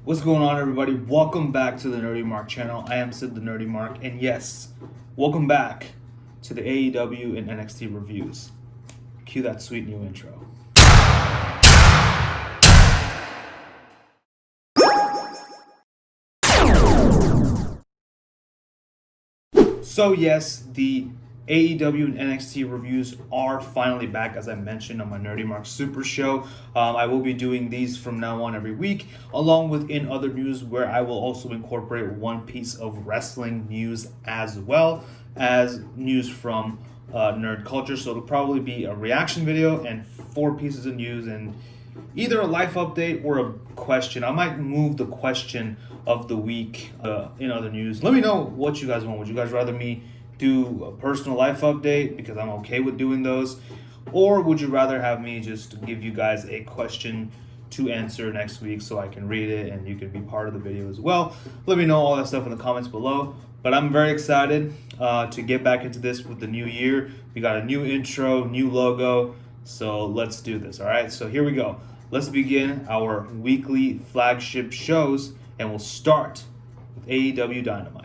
What's going on, everybody? Welcome back to the Nerdy Mark channel. I am Sid the Nerdy Mark, and yes, welcome back to the AEW and NXT reviews. Cue that sweet new intro. So yes, the AEW and NXT reviews are finally back, as I mentioned on my Nerdy Mark Super Show. I will be doing these from now on every week, along with in other news, where I will also incorporate one piece of wrestling news as well as news from nerd culture. So it'll probably be a reaction video and 4 pieces of news and either a life update or a question. I might move the question of the week in other news. Let me know what you guys want. Would you guys rather me do a personal life update, because I'm okay with doing those, or would you rather have me just give you guys a question to answer next week so I can read it and you can be part of the video as well? Let me know all that stuff in the comments below. But I'm very excited to get back into this with the new year. We got a new intro, new logo, so let's do this. All right, so here we go. Let's begin our weekly flagship shows, and we'll start with AEW Dynamite.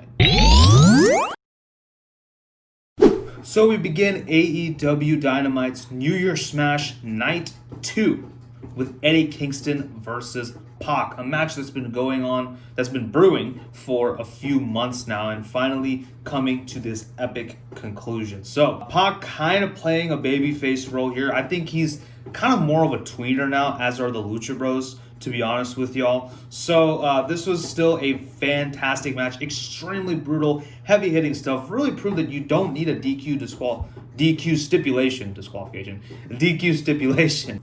So we begin AEW Dynamite's New Year Smash Night 2 with Eddie Kingston versus Pac, a match that's been brewing for a few months now and finally coming to this epic conclusion. So Pac kind of playing a babyface role here. I think he's kind of more of a tweener now, as are the Lucha Bros, to be honest with y'all. So this was still a fantastic match, extremely brutal, heavy-hitting stuff. Really proved that you don't need a DQ stipulation,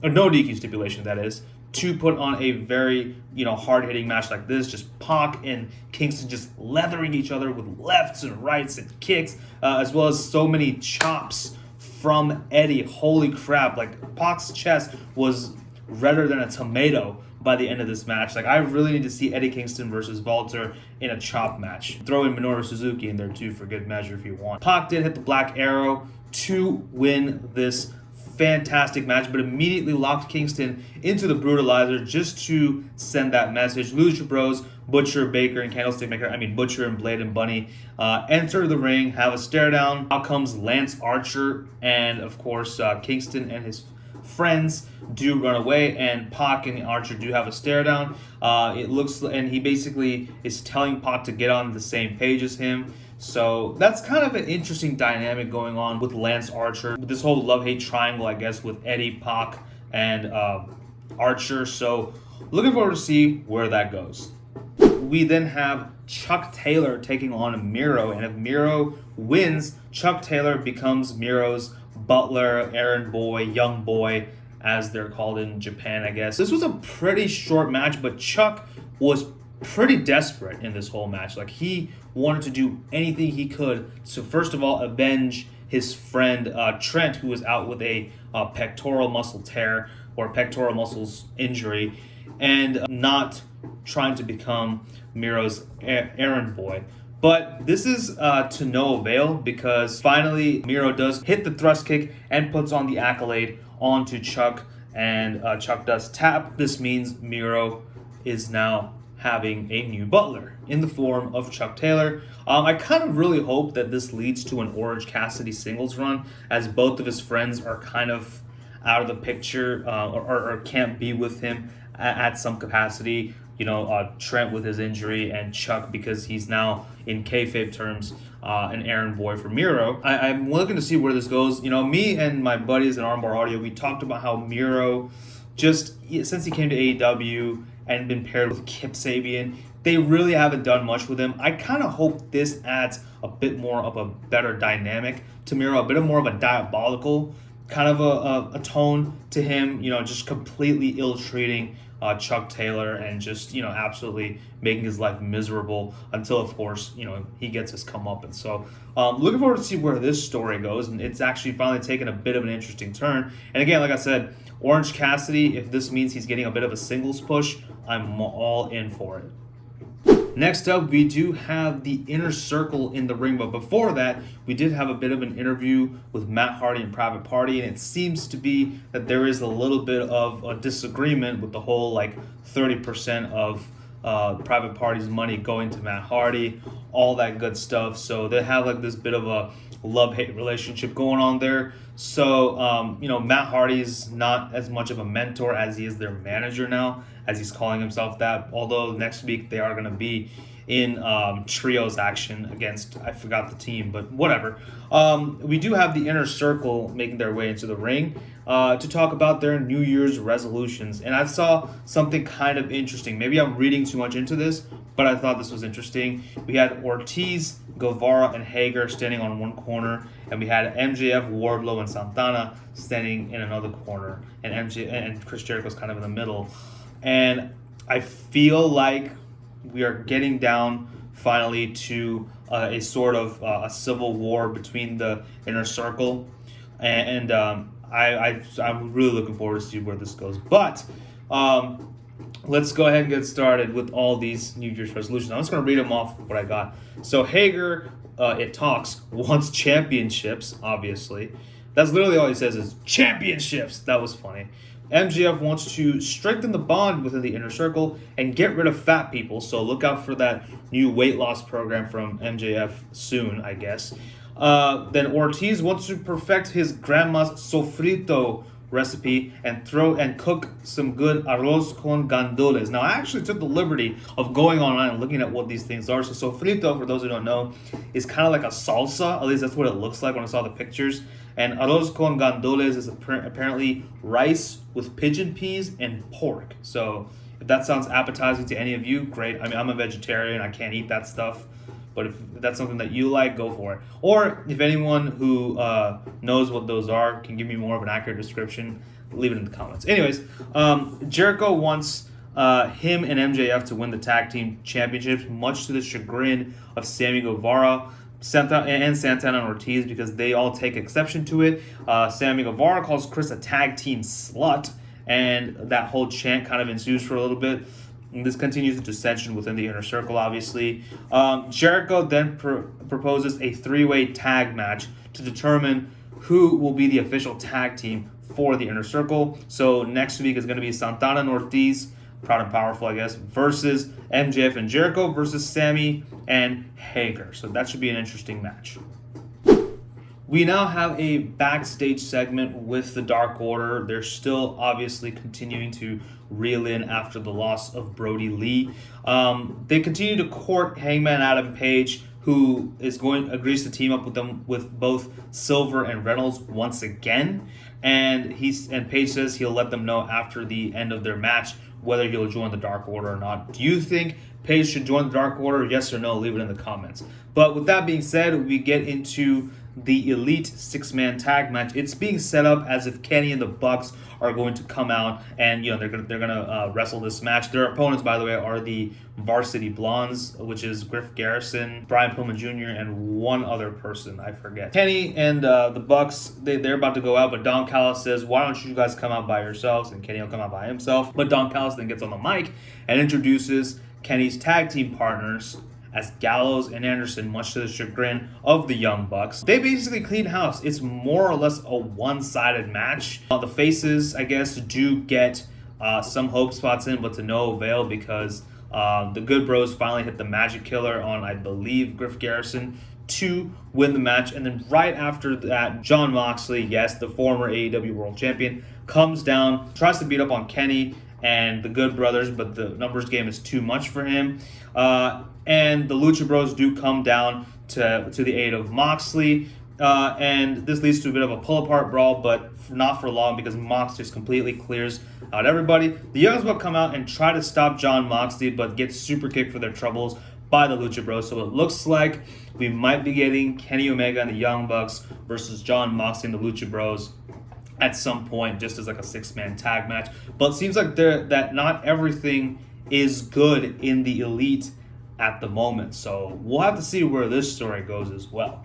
or no DQ stipulation, that is, to put on a very, hard-hitting match like this. Just Pac and Kingston just leathering each other with lefts and rights and kicks, as well as so many chops from Eddie. Holy crap, like Pac's chest was redder than a tomato by the end of this match. Like, I really need to see Eddie Kingston versus Walter in a chop match. Throw in Minoru Suzuki in there too for good measure if you want. Pac did hit the Black Arrow to win this fantastic match, but immediately locked Kingston into the Brutalizer just to send that message. Lucha Bros, Butcher, Baker, and Butcher and Blade and Bunny enter the ring, have a stare down. Out comes Lance Archer, and of course Kingston and his friends do run away, and Pac and Archer do have a stare down. And he basically is telling Pac to get on the same page as him. So that's kind of an interesting dynamic going on with Lance Archer, with this whole love-hate triangle, I guess, with Eddie, Pac, and Archer. So looking forward to see where that goes. We then have Chuck Taylor taking on Miro, and if Miro wins, Chuck Taylor becomes Miro's butler, errand boy, young boy, as they're called in Japan, I guess. This was a pretty short match, but Chuck was pretty desperate in this whole match. Like, he wanted to do anything he could to, first of all, avenge his friend Trent, who was out with a pectoral muscle tear or pectoral muscles injury, and not trying to become Miro's errand boy. But this is to no avail, because finally Miro does hit the thrust kick and puts on the accolade onto Chuck, and Chuck does tap. This means Miro is now having a new butler in the form of Chuck Taylor. I kind of really hope that this leads to an Orange Cassidy singles run, as both of his friends are kind of out of the picture or can't be with him at some capacity. Trent with his injury, and Chuck because he's now, in kayfabe terms, an errand boy for Miro. I'm looking to see where this goes. Me and my buddies in Armbar Audio, we talked about how Miro, just since he came to AEW and been paired with Kip Sabian, they really haven't done much with him. I kind of hope this adds a bit more of a better dynamic to Miro, a bit more of a diabolical kind of a tone to him, just completely ill-treating Chuck Taylor and just, absolutely making his life miserable until, of course, he gets his comeuppance. So looking forward to see where this story goes, and it's actually finally taken a bit of an interesting turn. And again, like I said, Orange Cassidy, if this means he's getting a bit of a singles push, I'm all in for it. Next up, we do have the Inner Circle in the ring, but before that, we did have a bit of an interview with Matt Hardy and Private Party, and it seems to be that there is a little bit of a disagreement with the whole 30% of private party's money going to Matt Hardy, all that good stuff. So they have like this bit of a love-hate relationship going on there. So, Matt Hardy's not as much of a mentor as he is their manager now, as he's calling himself that. Although next week they are going to be in trios action against, I forgot the team, but whatever. We do have the Inner Circle making their way into the ring to talk about their New Year's resolutions. And I saw something kind of interesting. Maybe I'm reading too much into this, but I thought this was interesting. We had Ortiz, Guevara, and Hager standing on one corner, and we had MJF, Wardlow, and Santana standing in another corner, and and Chris Jericho's kind of in the middle. And I feel like we are getting down finally to a sort of a civil war between the Inner Circle, and I'm really looking forward to see where this goes. But let's go ahead and get started with all these New Year's resolutions. I'm just going to read them off what I got. So Hager, it talks, wants championships, obviously. That's literally all he says is championships. That was funny. MJF wants to strengthen the bond within the Inner Circle and get rid of fat people. So look out for that new weight loss program from MJF soon, I guess. Then Ortiz wants to perfect his grandma's sofrito recipe and cook some good arroz con gandules. Now, I actually took the liberty of going online and looking at what these things are. So sofrito, for those who don't know, is kind of like a salsa. At least that's what it looks like when I saw the pictures. And arroz con gandules is apparently rice with pigeon peas and pork. So if that sounds appetizing to any of you, great. I mean, I'm a vegetarian. I can't eat that stuff. But if that's something that you like, go for it. Or if anyone who knows what those are can give me more of an accurate description, leave it in the comments. Anyways, Jericho wants him and MJF to win the tag team championships, much to the chagrin of Sammy Guevara, Santana and Ortiz, because they all take exception to it. Sammy Guevara calls Chris a tag team slut, and that whole chant kind of ensues for a little bit. And this continues the dissension within the Inner Circle, obviously. Jericho then proposes a three-way tag match to determine who will be the official tag team for the Inner Circle. So next week is going to be Santana and Ortiz, Proud and Powerful, I guess, versus MJF and Jericho versus Sammy and Hager. So that should be an interesting match. We now have a backstage segment with the Dark Order. They're still obviously continuing to reel in after the loss of Brody Lee. They continue to court Hangman Adam Page, who agrees to team up with them with both Silver and Reynolds once again. And Page says he'll let them know after the end of their match whether he'll join the Dark Order or not. Do you think Page should join the Dark Order? Yes or no? Leave it in the comments. But with that being said, we get into the Elite six-man tag match. It's being set up as if Kenny and the Bucks are going to come out and they're gonna wrestle this match. Their opponents, by the way, are the Varsity Blondes, which is Griff Garrison, Brian Pillman Jr., and one other person I forget. Kenny and the Bucks, they're about to go out, but Don Callis says, "Why don't you guys come out by yourselves?" And Kenny will come out by himself. But Don Callis then gets on the mic and introduces Kenny's tag team partners as Gallows and Anderson, much to the chagrin of the Young Bucks. They basically clean house. It's more or less a one-sided match. The faces, I guess, do get some hope spots in, but to no avail because the Good Bros finally hit the Magic Killer on, I believe, Griff Garrison to win the match. And then right after that, Jon Moxley, yes, the former AEW World Champion, comes down, tries to beat up on Kenny and the Good Brothers, but the numbers game is too much for him. And the Lucha Bros do come down to the aid of Moxley. And this leads to a bit of a pull-apart brawl, but not for long because Mox just completely clears out everybody. The Young Bucks come out and try to stop Jon Moxley, but get super kicked for their troubles by the Lucha Bros. So it looks like we might be getting Kenny Omega and the Young Bucks versus Jon Moxley and the Lucha Bros at some point, just as like a six-man tag match. But it seems like that not everything is good in the Elite at the moment. So we'll have to see where this story goes as well.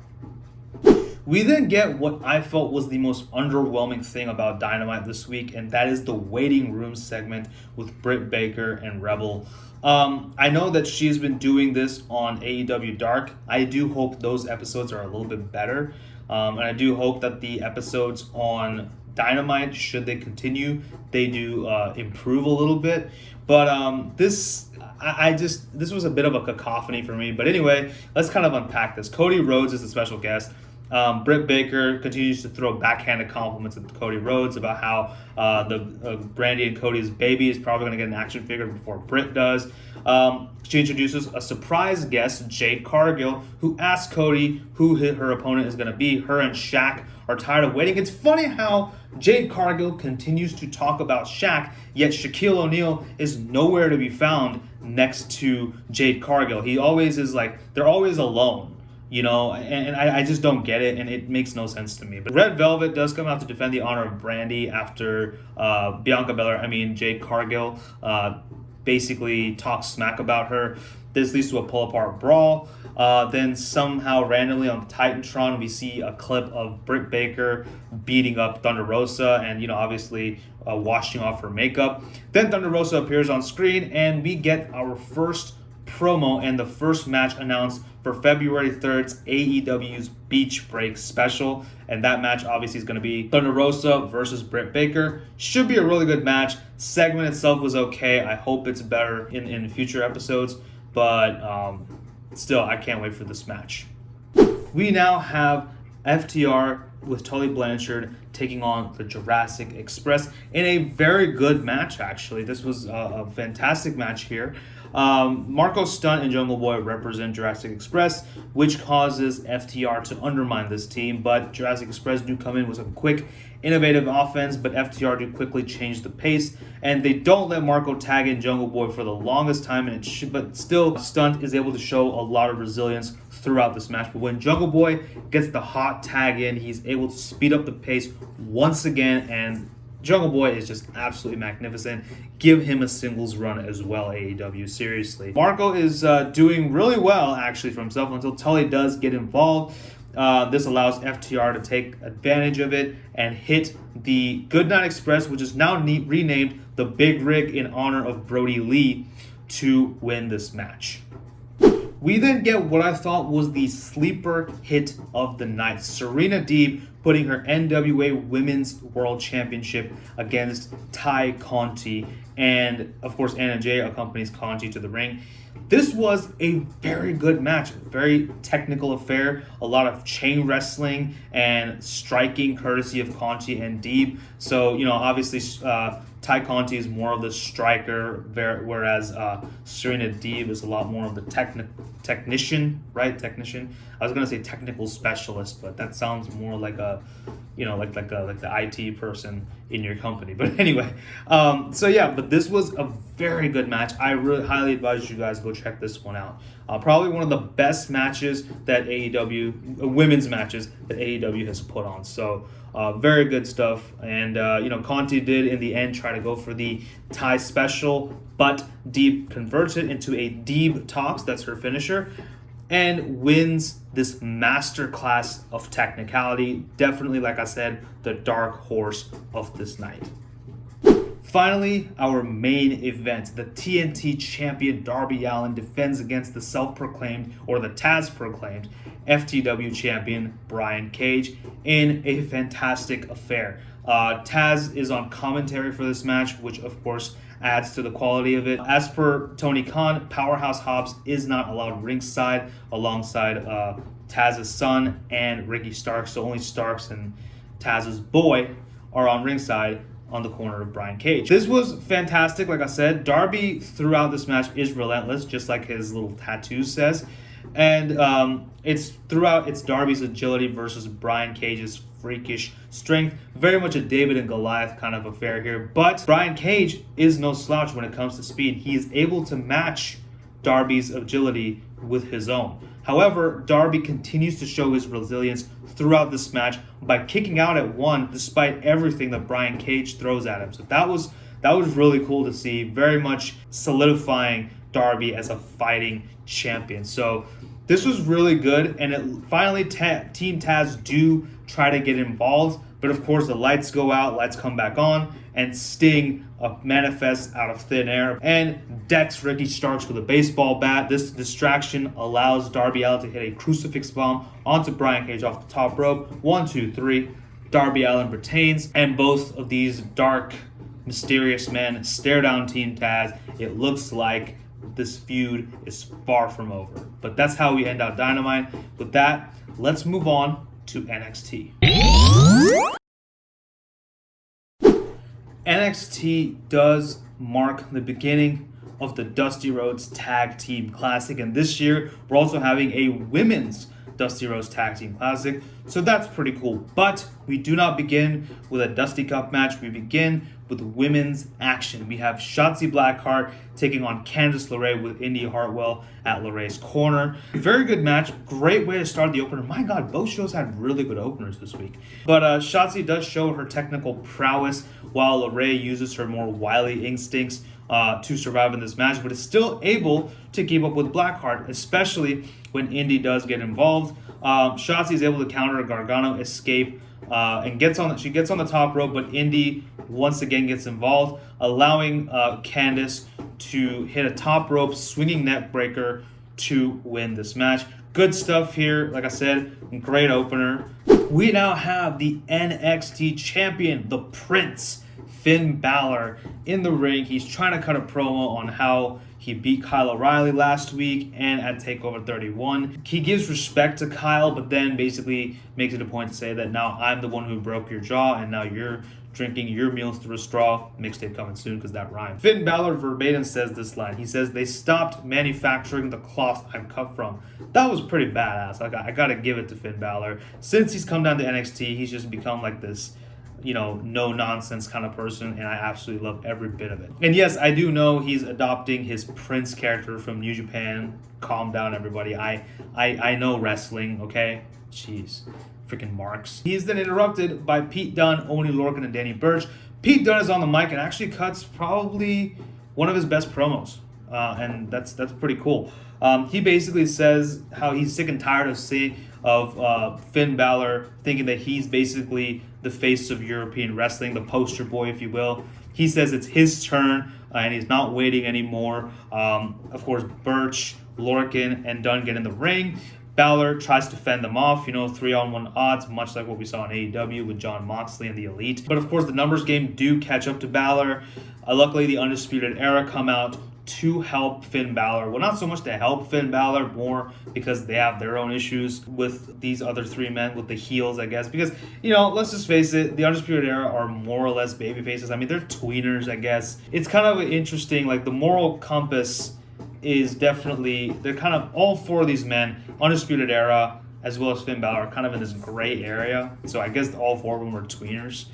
We then get what I felt was the most underwhelming thing about Dynamite this week, and that is the waiting room segment with Britt Baker and Rebel. I know that she's been doing this on AEW Dark. I do hope those episodes are a little bit better. And I do hope that the episodes on Dynamite, should they continue, they do improve a little bit. But this was a bit of a cacophony for me. But anyway, let's kind of unpack this. Cody Rhodes is a special guest. Britt Baker continues to throw backhanded compliments at Cody Rhodes about how the Brandy and Cody's baby is probably going to get an action figure before Britt does. She introduces a surprise guest, Jade Cargill, who asks Cody who her opponent is going to be. Her and Shaq are tired of waiting. It's funny how Jade Cargill continues to talk about Shaq, yet Shaquille O'Neal is nowhere to be found next to Jade Cargill. He always is like, they're always alone. And I just don't get it, and it makes no sense to me. But Red Velvet does come out to defend the honor of Brandy after Jade Cargill basically talks smack about her. This leads to a pull-apart brawl. Then somehow randomly on Titantron, we see a clip of Britt Baker beating up Thunder Rosa and, obviously washing off her makeup. Then Thunder Rosa appears on screen, and we get our first promo and the first match announced for February 3rd's AEW's Beach Break special. And that match obviously is going to be Thunder Rosa versus Britt Baker. Should be a really good match. Segment itself was okay. I hope it's better in future episodes. But still, I can't wait for this match. We now have FTR with Tully Blanchard taking on the Jurassic Express in a very good match, actually. This was a fantastic match here. Marco Stunt and Jungle Boy represent Jurassic Express, which causes FTR to undermine this team. But Jurassic Express do come in with some quick, innovative offense, but FTR do quickly change the pace, and they don't let Marco tag in Jungle Boy for the longest time. But still, Stunt is able to show a lot of resilience throughout this match. But when Jungle Boy gets the hot tag in, he's able to speed up the pace once again, and Jungle Boy is just absolutely magnificent. Give him a singles run as well, AEW. Seriously. Marco is doing really well, actually, for himself until Tully does get involved. This allows FTR to take advantage of it and hit the Goodnight Express, which is now renamed the Big Rig in honor of Brody Lee, to win this match. We then get what I thought was the sleeper hit of the night. Serena Deeb putting her NWA Women's World Championship against Ty Conti. And, of course, Anna Jay accompanies Conti to the ring. This was a very good match, very technical affair, a lot of chain wrestling and striking courtesy of Conti and Deeb. So, obviously Ty Conti is more of the striker, whereas Serena Deeb is a lot more of the technician, right? Technician. I was gonna say technical specialist, but that sounds more like a, like the IT person in your company. But anyway, but this was a very good match. I really highly advise you guys go check this one out. Probably one of the best matches that women's matches that AEW has put on. So. Very good stuff. And, Conti did in the end try to go for the Thai special, but Deeb converts it into a Deeb Tops, that's her finisher, and wins this masterclass of technicality. Definitely, like I said, the dark horse of this night. Finally, our main event. The TNT champion Darby Allin defends against the self-proclaimed, or the Taz-proclaimed, FTW champion Brian Cage in a fantastic affair. Taz is on commentary for this match, which of course adds to the quality of it. As per Tony Khan, Powerhouse Hobbs is not allowed ringside alongside Taz's son and Ricky Starks, so only Starks and Taz's boy are on ringside on the corner of Brian Cage. This was fantastic. Like I said, Darby throughout this match is relentless, just like his little tattoo says. And it's Darby's agility versus Brian Cage's freakish strength. Very much a David and Goliath kind of affair here. But Brian Cage is no slouch when it comes to speed. He is able to match Darby's agility with his own. However, Darby continues to show his resilience throughout this match by kicking out at one despite everything that Brian Cage throws at him. So that was really cool to see, very much solidifying Darby as a fighting champion. So this was really good, and it finally Team Taz do try to get involved, but of course the lights go out, lights come back on, and Sting manifests out of thin air and decks Ricky Starks with a baseball bat. This distraction allows Darby Allin to hit a crucifix bomb onto Brian Cage off the top rope. 1, 2, 3. Darby Allin pertains, and both of these dark, mysterious men stare down Team Taz. It looks like this feud is far from over. But that's how we end out Dynamite. With that, let's move on to NXT. NXT does mark the beginning of the Dusty Rhodes Tag Team Classic, and this year we're also having a women's Dusty Rhodes Tag Team Classic, so that's pretty cool. But we do not begin with a Dusty Cup match. We begin with women's action. We have Shotzi Blackheart taking on Candice LeRae with Indy Hartwell at LeRae's corner. Very good match. Great way to start the opener. My God, both shows had really good openers this week. But Shotzi does show her technical prowess while LeRae uses her more wily instincts to survive in this match, but is still able to keep up with Blackheart, especially when Indy does get involved. Shotzi is able to counter a Gargano escape and she gets on the top rope, but Indy once again gets involved, allowing Candice to hit a top rope swinging neck breaker to win this match. Good stuff here. Like I said, great opener. We now have the NXT champion, the Prince, Finn Balor, in the ring. He's trying to cut a promo on how he beat Kyle O'Reilly last week and at TakeOver 31. He gives respect to Kyle, but then basically makes it a point to say that now I'm the one who broke your jaw and now you're drinking your meals through a straw. Mixtape coming soon because that rhymed. Finn Balor verbatim says this line. He says, "They stopped manufacturing the cloth I'm cut from." That was pretty badass. I gotta give it to Finn Balor. Since he's come down to NXT, he's just become like this, no nonsense kind of person, and I absolutely love every bit of it. And yes, I do know he's adopting his Prince character from New Japan. Calm down, everybody. I know wrestling, okay? Jeez. Freaking marks. He's then interrupted by Pete Dunne, Oney Lorcan, and Danny Burch. Pete Dunne is on the mic and actually cuts probably one of his best promos, and that's pretty cool. He basically says how he's sick and tired of Finn Balor thinking that he's basically the face of European wrestling, the poster boy, if you will. He says it's his turn, and he's not waiting anymore. Of course, Burch, Lorcan, and Dunne get in the ring. Balor tries to fend them off, 3-on-1 odds, much like what we saw in AEW with Jon Moxley and the Elite. But of course, the numbers game do catch up to Balor. Luckily, the Undisputed Era come out to help Finn Balor. Well, not so much to help Finn Balor, more because they have their own issues with these other three men, with the heels, I guess. Because, let's just face it, the Undisputed Era are more or less baby faces. I mean, they're tweeners, I guess. It's kind of interesting, like the moral compass is definitely, they're kind of, all four of these men, Undisputed Era, as well as Finn Balor, are kind of in this gray area. So I guess all four of them are tweeners.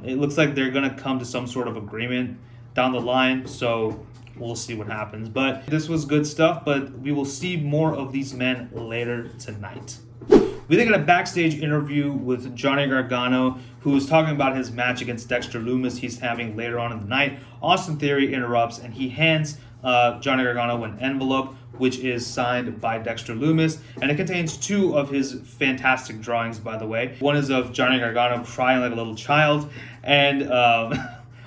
It looks like they're going to come to some sort of agreement down the line, so we'll see what happens. But this was good stuff, but we will see more of these men later tonight. We then got a backstage interview with Johnny Gargano, who is talking about his match against Dexter Loomis he's having later on in the night. Austin Theory interrupts, and he hands Johnny Gargano an envelope, which is signed by Dexter Loomis, and it contains two of his fantastic drawings, by the way. One is of Johnny Gargano crying like a little child, and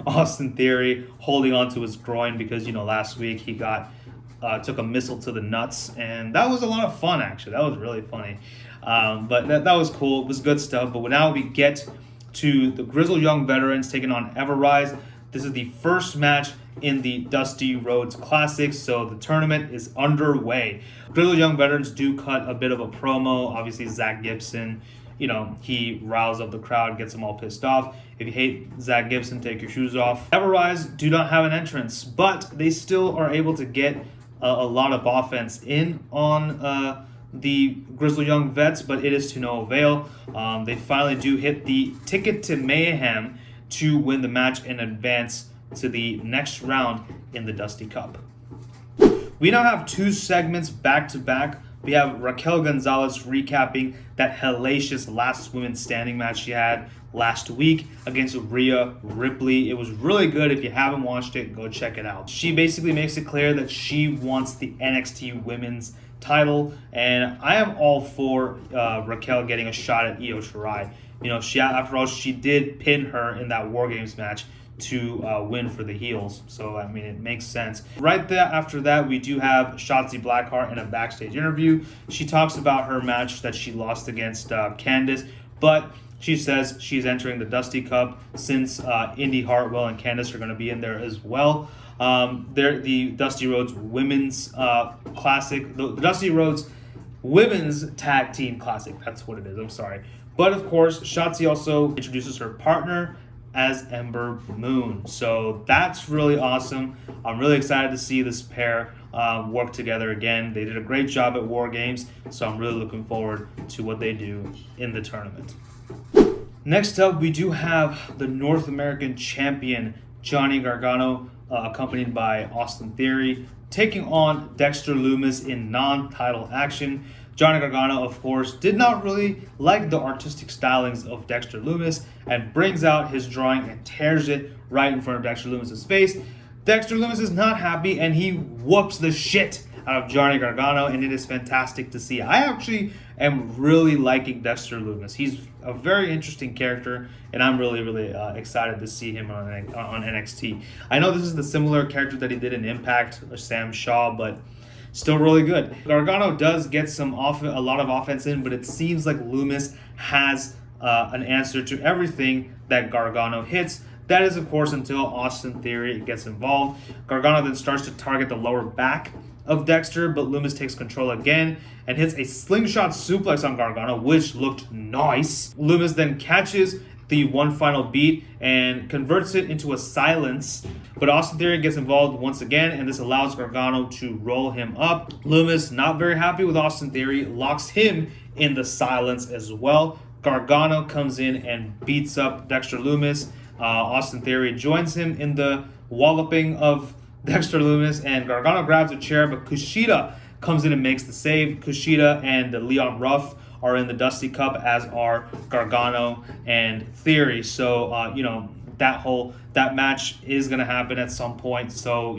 Austin Theory holding onto his groin because, last week he took a missile to the nuts, and that was a lot of fun, actually. That was really funny. But that was cool. It was good stuff. But now we get to the Grizzled Young Veterans taking on Everrise. This is the first match in the Dusty Rhodes Classic, so the tournament is underway. Grizzled Young Veterans do cut a bit of a promo. Obviously, Zach Gibson, he riles up the crowd, gets them all pissed off. If you hate Zach Gibson, take your shoes off. Everrise do not have an entrance, but they still are able to get a lot of offense in on the Grizzled Young Vets, but it is to no avail. They finally do hit the ticket to Mayhem to win the match and advance to the next round in the Dusty Cup. We now have two segments back to back. We have Raquel Gonzalez recapping that hellacious last women's standing match she had last week against Rhea Ripley. It was really good. If you haven't watched it, go check it out. She basically makes it clear that she wants the NXT women's title, and I am all for Raquel getting a shot at Io Shirai. After all, she did pin her in that War Games match to win for the heels. So, it makes sense. Right there after that, we do have Shotzi Blackheart in a backstage interview. She talks about her match that she lost against Candice, but She says she's entering the Dusty Cup since Indy Hartwell and Candice are going to be in there as well. They're the Dusty Rhodes Women's Classic, the Dusty Rhodes Women's Tag Team Classic. That's what it is. I'm sorry. But of course, Shotzi also introduces her partner as Ember Moon. So that's really awesome. I'm really excited to see this pair work together again. They did a great job at War Games, so I'm really looking forward to what they do in the tournament. Next up, we do have the North American champion, Johnny Gargano, accompanied by Austin Theory, taking on Dexter Loomis in non-title action. Johnny Gargano, of course, did not really like the artistic stylings of Dexter Loomis and brings out his drawing and tears it right in front of Dexter Loomis' face. Dexter Loomis is not happy and he whoops the shit out of Johnny Gargano, and it is fantastic to see. I actually am really liking Dexter Loomis. He's a very interesting character, and I'm really excited to see him on NXT. I know this is the similar character that he did in Impact, Sam Shaw, but still really good. Gargano does get a lot of offense in, but it seems like Loomis has an answer to everything that Gargano hits. That is, of course, until Austin Theory gets involved. Gargano then starts to target the lower back of Dexter, but Loomis takes control again and hits a slingshot suplex on Gargano, which looked nice. Loomis then catches the one final beat and converts it into a silence, but Austin Theory gets involved once again, and this allows Gargano to roll him up. Loomis, not very happy with Austin Theory, locks him in the silence as well. Gargano comes in and beats up Dexter Loomis. Austin Theory joins him in the walloping of Dexter Loomis, and Gargano grabs a chair, but Kushida comes in and makes the save. Kushida and Leon Ruff are in the Dusty Cup, as are Gargano and Theory. So, that match is going to happen at some point. So,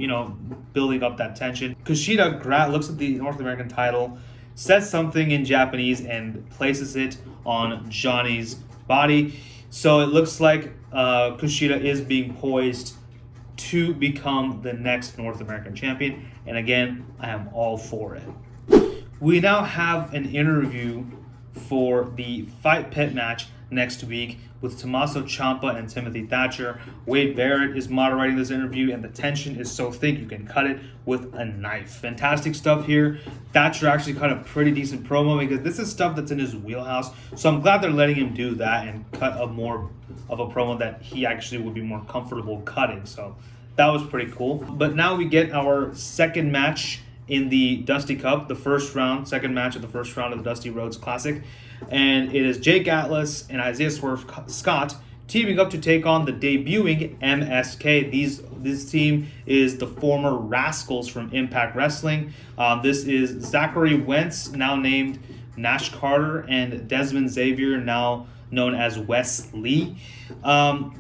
building up that tension. Kushida looks at the North American title, says something in Japanese, and places it on Johnny's body. So it looks like Kushida is being poised to become the next North American champion. And again, I am all for it. We now have an interview for the Fight Pit match next week with Tommaso Ciampa and Timothy Thatcher. Wade Barrett is moderating this interview, and the tension is so thick you can cut it with a knife. Fantastic stuff here. Thatcher actually cut a pretty decent promo because this is stuff that's in his wheelhouse. So I'm glad they're letting him do that and cut a more of a promo that he actually would be more comfortable cutting. So that was pretty cool. But now we get our second match in the Dusty Cup, second match of the first round of the Dusty Rhodes Classic. And it is Jake Atlas and Isaiah Swerve Scott teaming up to take on the debuting MSK. This team is the former Rascals from Impact Wrestling. This is Zachary Wentz, now named Nash Carter, and Desmond Xavier, now known as Wes Lee.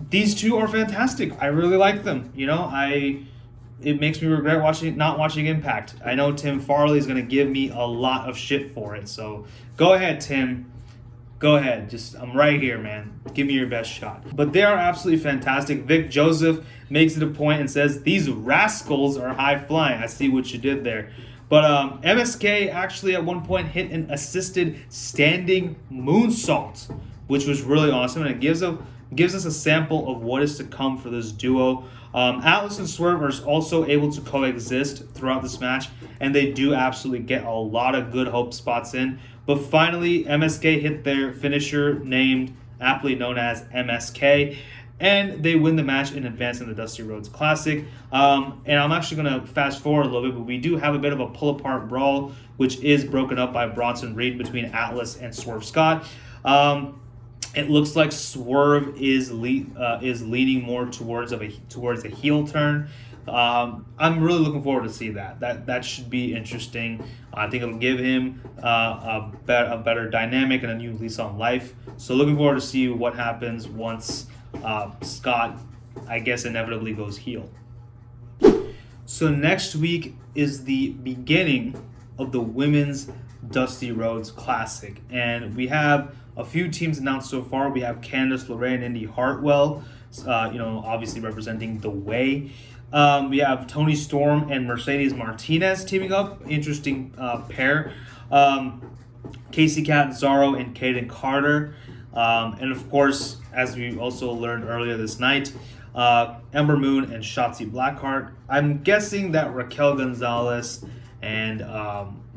These two are fantastic. I really like them. It makes me regret not watching Impact. I know Tim Farley is going to give me a lot of shit for it. So go ahead, Tim. Go ahead. I'm right here, man. Give me your best shot. But they are absolutely fantastic. Vic Joseph makes it a point and says, these rascals are high flying. I see what you did there. But MSK actually at one point hit an assisted standing moonsault, which was really awesome. And it gives us a sample of what is to come for this duo. Atlas and Swerve are also able to coexist throughout this match, and they do absolutely get a lot of good hope spots in. But finally, MSK hit their finisher, aptly known as MSK, and they win the match and advance in the Dusty Rhodes Classic. And I'm actually going to fast forward a little bit, but we do have a bit of a pull-apart brawl, which is broken up by Bronson Reed between Atlas and Swerve Scott. It looks like Swerve is leaning more towards a heel turn. I'm really looking forward to see that. That should be interesting. I think it'll give him a better dynamic and a new lease on life. So looking forward to see what happens once Scott, I guess, inevitably goes heel. So next week is the beginning of the Women's Dusty Rhodes Classic, and we have a few teams announced so far. We have Candice LeRae and Indy Hartwell, obviously representing The Way. We have Toni Storm and Mercedes Martinez teaming up. Interesting pair. Casey Catanzaro and Kaden Carter. And of course, as we also learned earlier this night, Ember Moon and Shotzi Blackheart. I'm guessing that Raquel Gonzalez and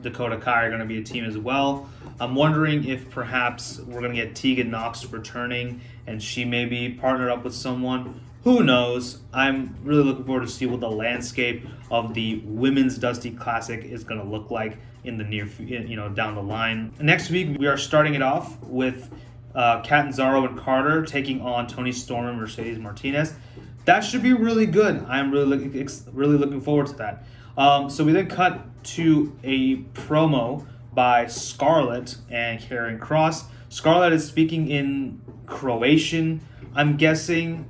Dakota Kai are going to be a team as well. I'm wondering if perhaps we're going to get Tegan Nox returning and she may be partnered up with someone. Who knows? I'm really looking forward to see what the landscape of the Women's Dusty Classic is going to look like in the down the line. Next week, we are starting it off with Catanzaro and Carter taking on Toni Storm and Mercedes Martinez. That should be really good. I'm really looking forward to that. So we then cut to a promo by Scarlett and Karrion Kross. Scarlett is speaking in Croatian, I'm guessing,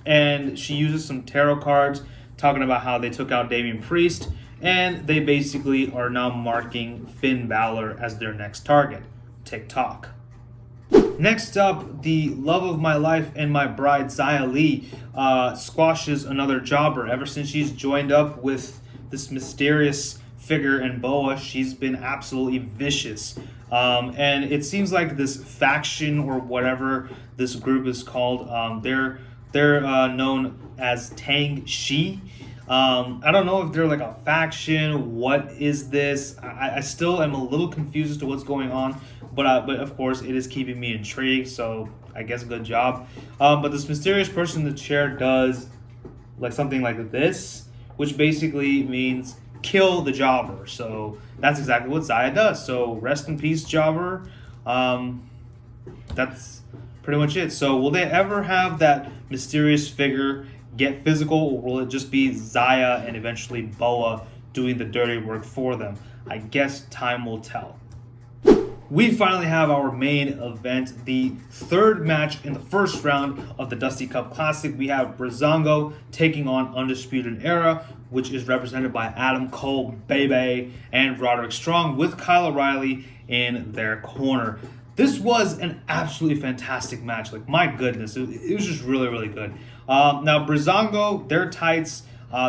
and she uses some tarot cards talking about how they took out Damian Priest, and they basically are now marking Finn Balor as their next target. TikTok. Next up, the love of my life and my bride, Xia Li, squashes another jobber. Ever since she's joined up with this mysterious figure in Boa, she's been absolutely vicious. And it seems like this faction or whatever this group is called, they're known as Tang Shi. I don't know if they're like a faction. What is this? I still am a little confused as to what's going on, but of course it is keeping me intrigued. So I guess good job. But this mysterious person in the chair does like something like this, which basically means kill the jobber. So that's exactly what Xia does. So rest in peace, jobber. That's pretty much it. So will they ever have that mysterious figure get physical, or will it just be Xia and eventually Boa doing the dirty work for them? I guess time will tell. We finally have our main event, the third match in the first round of the Dusty Cup Classic. We have Breezango taking on Undisputed Era, which is represented by Adam Cole, Bebe, and Roderick Strong, with Kyle O'Reilly in their corner. This was an absolutely fantastic match. Like, my goodness, it was just really, really good. Now, Breezango, their tights,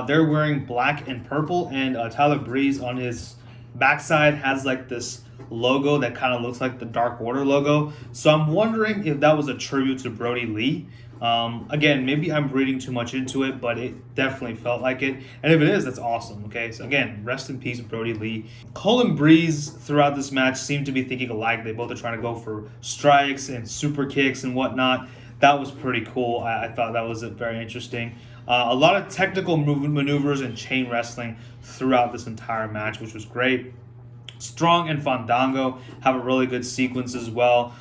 they're wearing black and purple, and Tyler Breeze on his backside has like this logo that kind of looks like the Dark Order logo. So I'm wondering if that was a tribute to Brody Lee. Again, maybe I'm reading too much into it, but it definitely felt like it. And if it is, that's awesome. Okay, so again, rest in peace, Brody Lee. Cole and Breeze throughout this match seem to be thinking alike. They both are trying to go for strikes and super kicks and whatnot. That was pretty cool. I thought that was very interesting. A lot of technical maneuvers and chain wrestling throughout this entire match, which was great. Strong and Fandango have a really good sequence as well.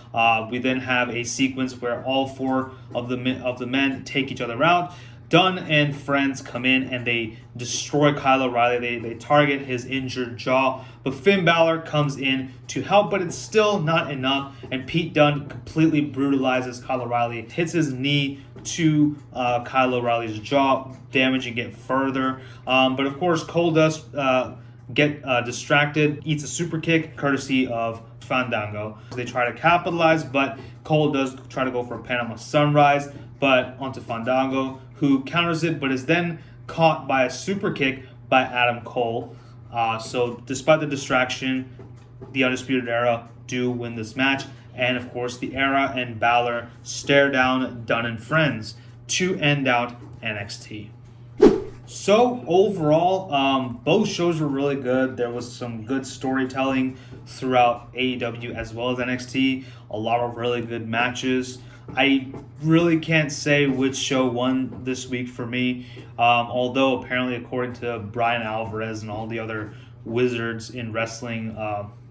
We then have a sequence where all four of the men take each other out. Dunn and friends come in and they destroy Kyle O'Reilly. They target his injured jaw. But Finn Balor comes in to help, but it's still not enough. And Pete Dunne completely brutalizes Kyle O'Reilly, hits his knee to Kyle O'Reilly's jaw, damaging it further. But of course, Cole does get distracted, eats a super kick courtesy of Fandango. They try to capitalize, but Cole does try to go for a Panama Sunrise, but onto Fandango, who counters it, but is then caught by a super kick by Adam Cole. So despite the distraction, the Undisputed Era do win this match. And of course, the Era and Balor stare down Dunn and friends to end out NXT. So overall, both shows were really good. There was some good storytelling throughout AEW as well as NXT. A lot of really good matches. I really can't say which show won this week for me, although apparently according to Brian Alvarez and all the other wizards in wrestling,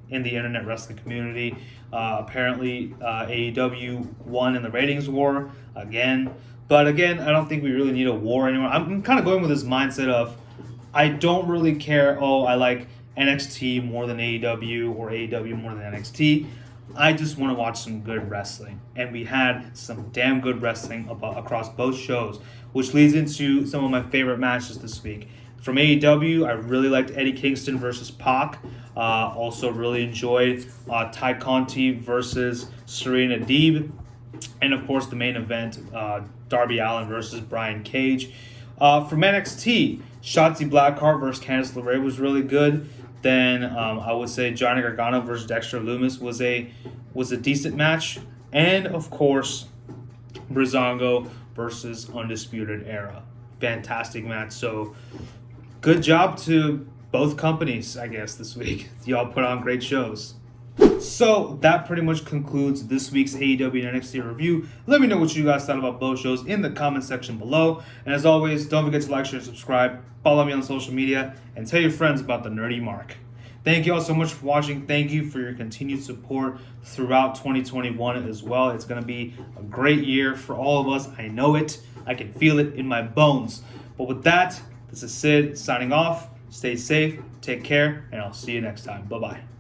in the internet wrestling community, apparently AEW won in the ratings war again. But again, I don't think we really need a war anymore. I'm kind of going with this mindset of I don't really care, I like NXT more than AEW or AEW more than NXT. I just want to watch some good wrestling. And we had some damn good wrestling across both shows, which leads into some of my favorite matches this week. From AEW, I really liked Eddie Kingston versus Pac. Also really enjoyed Ty Conti versus Serena Deeb. And of course, the main event, Darby Allin versus Brian Cage. From NXT, Shotzi Blackheart versus Candice LeRae was really good. Then I would say Johnny Gargano versus Dexter Loomis was a decent match. And, of course, Breezango versus Undisputed Era. Fantastic match. So, good job to both companies, I guess, this week. Y'all put on great shows. So that pretty much concludes this week's AEW and NXT review. Let me know what you guys thought about both shows in the comment section below. And as always, don't forget to like, share, subscribe, follow me on social media, and tell your friends about the Nerdy Mark. Thank you all so much for watching. Thank you for your continued support throughout 2021 as well. It's going to be a great year for all of us. I know it. I can feel it in my bones. But with that, this is Sid signing off. Stay safe, take care, and I'll see you next time. Bye-bye.